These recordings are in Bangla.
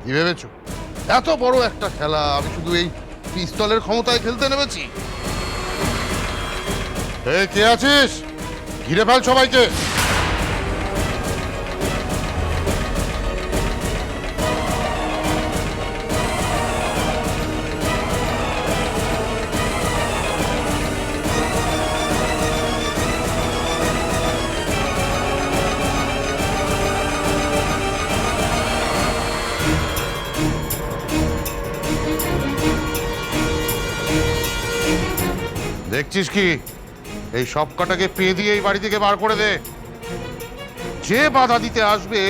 কি ভেবেছো এত বড় একটা খেলা আমি শুধু এই পিস্তলের ক্ষমতায় খেলতে নেমেছি? এই কে আছিস? ঘিরে ফেল সবাইকে। দেখছিস কি, এই সব কটাকে পেয়ে দিয়ে এই বাড়ি থেকে বার করে দে। যে বাধা দিতে আসবে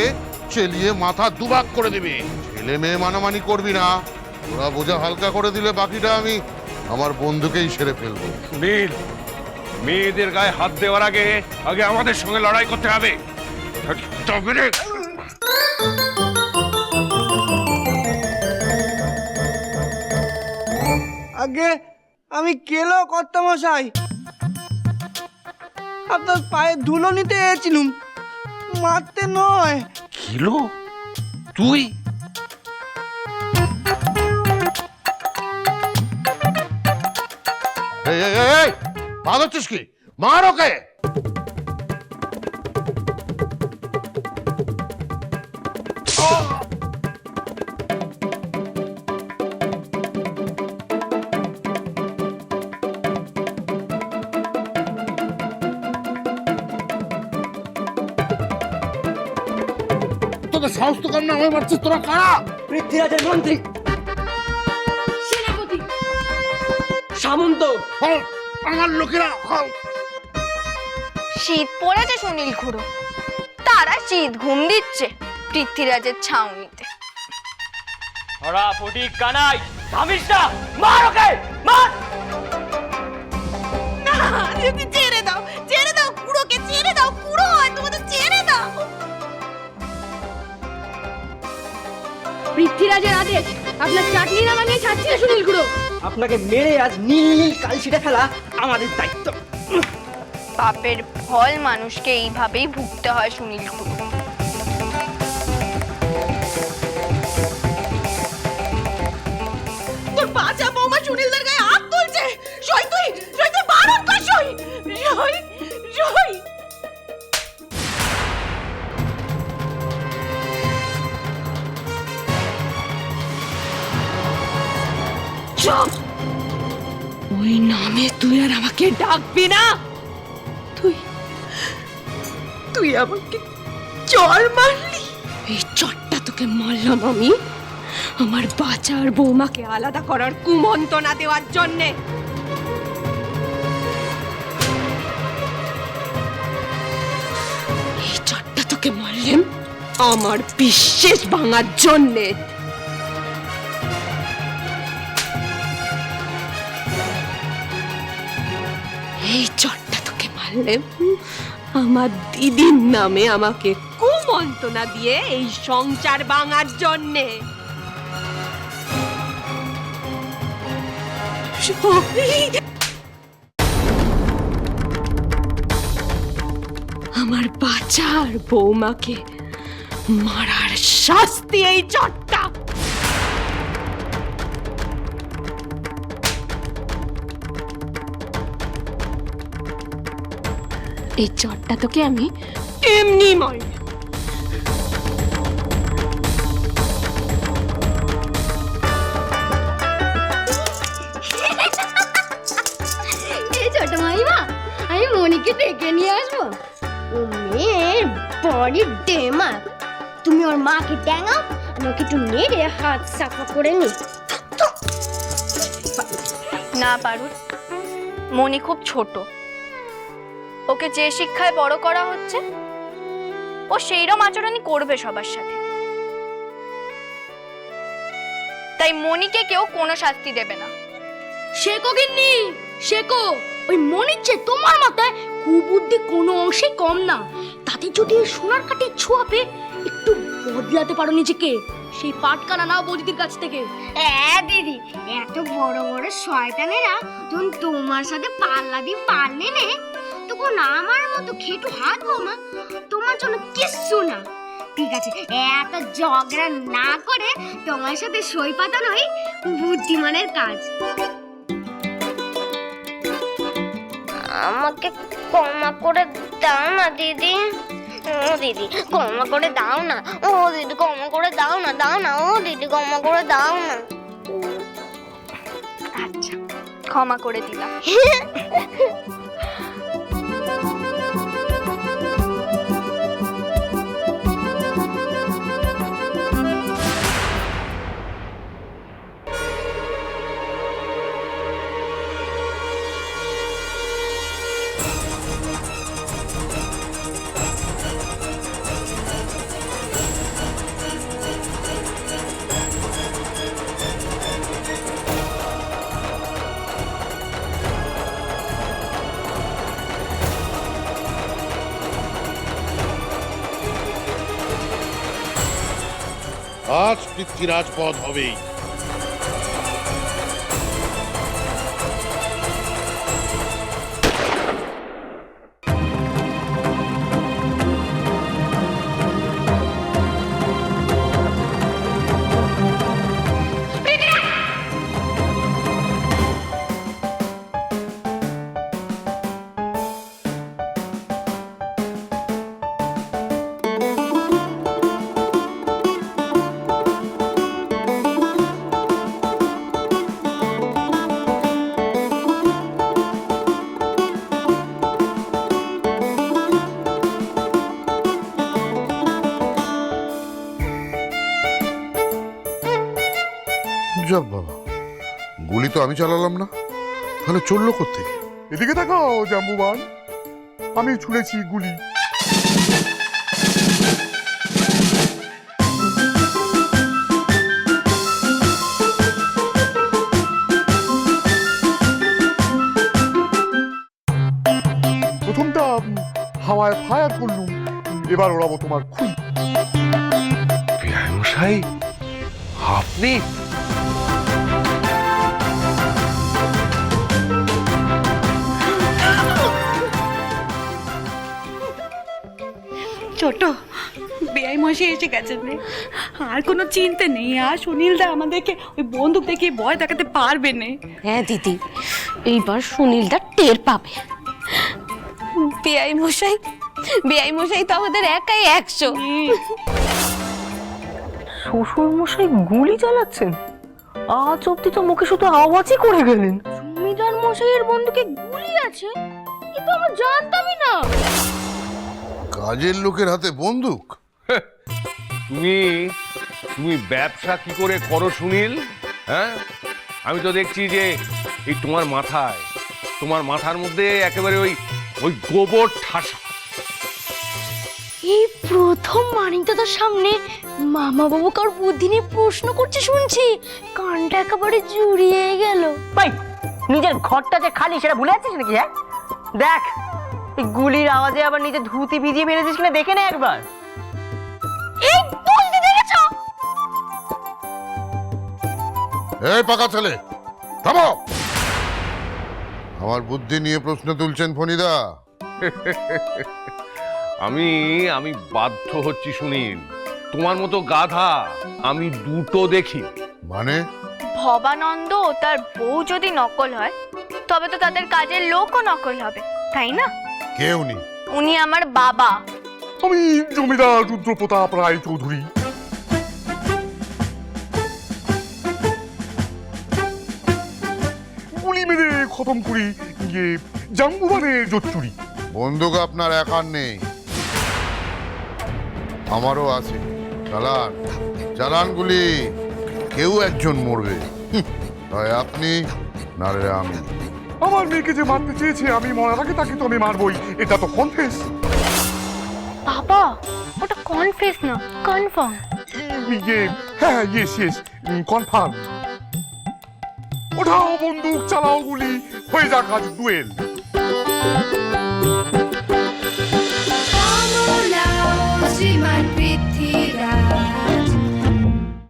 চেলিয়ে মাথা দুবাক করে দেবে। ছেলে মেয়ে মানামানি করবি না, ওরা বোঝা হালকা করে দিলে বাকিটা আমি আমার বন্ধুকেই সেরে ফেলবো। সুনীল, মেয়েদের গায়ে হাত দেওয়ার আগে আগে আমাদের সঙ্গে লড়াই করতে হবে। তবে রে আগে আমি কেলো কর্তামশাই, আপনার পায়ে ধুলো নিতে এসেছিলুম, মারতে নয়। কিলো তুই? এই এই এই, এই বাঁধাচ্ছিস কি? মার ওকে। তোদের সাহস তো কম না, আমি মারছিস তোরা কারা? পৃথ্বীরাজের মন্ত্রী, সেনাপতি, সামন্ত, আমার লোকেরা। শীত পড়েছে সুনীল খুড়ো, তারা শীত ঘুম দিচ্ছে পৃথ্বীরাজের ছাউনিতে। ওরা ফটিক কানাই থামিস না, মার ওকে, মার। ছেড়ে দাও, ছেড়ে দাও খুড়োকে, ছেড়ে দাও খুড়ো, তোমাদের ছেড়ে দাও। পৃথ্বীরাজের আদেশ, আপনার চাটনি না বানিয়ে ছাড়ছি না সুনীল খুড়ো। আপনাকে মেরে আজ নীল নীল কালশিটা ফেলা আমাদের দায়িত্ব। পাপের ফল মানুষকে এইভাবেই ভুগতে হয় সুনীল খুড়ো। তোর বাচ্চা বৌমা সুনীলদের গায়ে হাত তুলছে। সই তুই, সই তুই বারণ কর, সই, সই, সই। চুপ! ওই নামে তুই আর আমাকে ডাকবি না। তুই তুই আমাকে চড় মারলি। এই চড়টা তোকে মারলাম আমি আমার বাচ্চার বৌমাকে আলাদা করার কুমন্ত্রণা দেওয়ার জন্যে। এই চড়টা তোকে মারলাম আমার বিশ্বাস ভাঙার জন্যে। এই চটটা তোকে মারলে আমার দিদির নামে আমাকে কুমন্ত্রণা দিয়ে এই সংসার ভাঙার জন্যে। আমার বাচ্চার বৌমাকে মারার শাস্তি এই চটটা। এই চটটা তোকে আমি এমনি মারি। ছোট মাইমা, আমি মনিকে ডেকে নিয়ে আসবো। ও মেয়ের বডি ডেমা, তুমি ওর মাকে ট্যাঙাও, আমি ওকে একটু নেড়ে হাত সাফা করে নি। না পারুল, মনি খুব ছোট, ওকে যে শিক্ষায় বড় করা হচ্ছে ও সেইরকম আচরণই করবে সবার সাথে। তাই মনিকে কেউ কোনো শাস্তি দেবে না। শেখো গিন্নি, শেখো। ওই মনির চেয়ে তোমার মাথায় কুবুদ্ধি কোনো অংশে কম না। তাতে যদি সোনার কাঠে ছোঁয়াবে একটু বদলাতে পারো নিজেকে, সেই পাটকানা নাও বৌদিদির কাছ থেকে। দিদি, এত বড় বড় শয়তানেরা যখন তোমার সাথে পাল্লা দিয়ে পারলে নে, তখন আমার মতো খেটু হাত বৌমা তোমার জন্য কিচ্ছু না। ঠিক আছে, এত ঝগড়া না করে তোমার সাথে সই পাতানোই বুদ্ধিমানের কাজ। আমাকে ক্ষমা করে দাও না দিদি। ও দিদি ক্ষমা করে দাও না। ও দিদি ক্ষমা করে দাও না, দাও না। ও দিদি ক্ষমা করে দাও না। আচ্ছা, ক্ষমা করে দিলাম। আজ পৃথ্বীরাজ পদ হবেই। যাব বাবা, গুলি তো আমি চালালাম না, তাহলে চললো কোত্থেকে? এদিকে তাকাও জাম্বুবান, আমি ছুঁড়েছি গুলি। প্রথমটা হাওয়ায় ফায়ার করলুম, এবার ওড়াবো তোমার খুব। বিআই মশাই, আপনি? ছোট বেআই মশাই এসে গেছেন রে, আর কোনো চিন্তা নেই। আর সুনীলদা আমাদেরকে ওই বন্দুক দেখিয়ে ভয় দেখাতে পারবে না। হ্যাঁ দিদি, এইবার সুনীলদা টের পাবে। বেআই মশাই তো আমাদের একাই 100। শ্বশুর মশাই গুলি চালাচ্ছেন? আজ অব্দি তো মুখে শুধু আওয়াজই করে গেলেন। জমিদার মশাইয়ের বন্দুকে গুলি আছে, কিন্তু আমরা জানতামই না। কাজের লোকের হাতে বন্দুক? তুমি ব্যবসা কি করে করো সুনীল? হ্যাঁ, আমি তো দেখছি যে এই তোমার মাথার মধ্যে একেবারে ওই গোবর ঠাসা। এই প্রথম মানিকদাদার সামনে মামা বাবু কার বুদ্ধি নিয়ে প্রশ্ন করছে শুনছি, কানটা একেবারে জুড়িয়ে গেল। ভাই, নিজের ঘরটা যে খালি সেটা ভুলে যাচ্ছিস নাকি? হ্যাঁ দেখ, এই গুলির আওয়াজে আবার নিজে ধুতি ভিজিয়ে ফেলেছিস কিনা দেখে নে একবার। এই বলতে দেখেছো? এই পাকা ছেলে, থামো! আমার বুদ্ধি নিয়ে প্রশ্ন তুলছেন ফণিদা? আমি বাধ্য হচ্ছি সুনীল, তোমার মতো গাধা আমি দুটো দেখি। মানে? ভবানন্দ ও তার বউ যদি নকল হয়, তবে তো তাদের কাজের লোকও নকল হবে, তাই না? কে উনি? উনি আমার বাবা। আমি জমিদার রুদ্রপ্রতাপ রায় চৌধুরী। গুলি মেরে খতম করি ইয়ে জাম্বুবানের জোচ্চুরি। বন্দুক আপনার একার নেই, আমারও আছে। চালান গুলি, কেউ একজন মরবে। হয় আপনি, নারে আমি। আমার মেয়েকে যে মারতে চেয়েছে আমি মরার আগে তাকে তো আমি মারবই, এটা তো কনফেস। বাবা, ওটা কনফেস না, কনফার্ম। হ্যাঁ ইয়েস কনফার্ম। ওঠাও বন্দুক, চালাও গুলি, হয়ে যাক আজ ডুয়েল।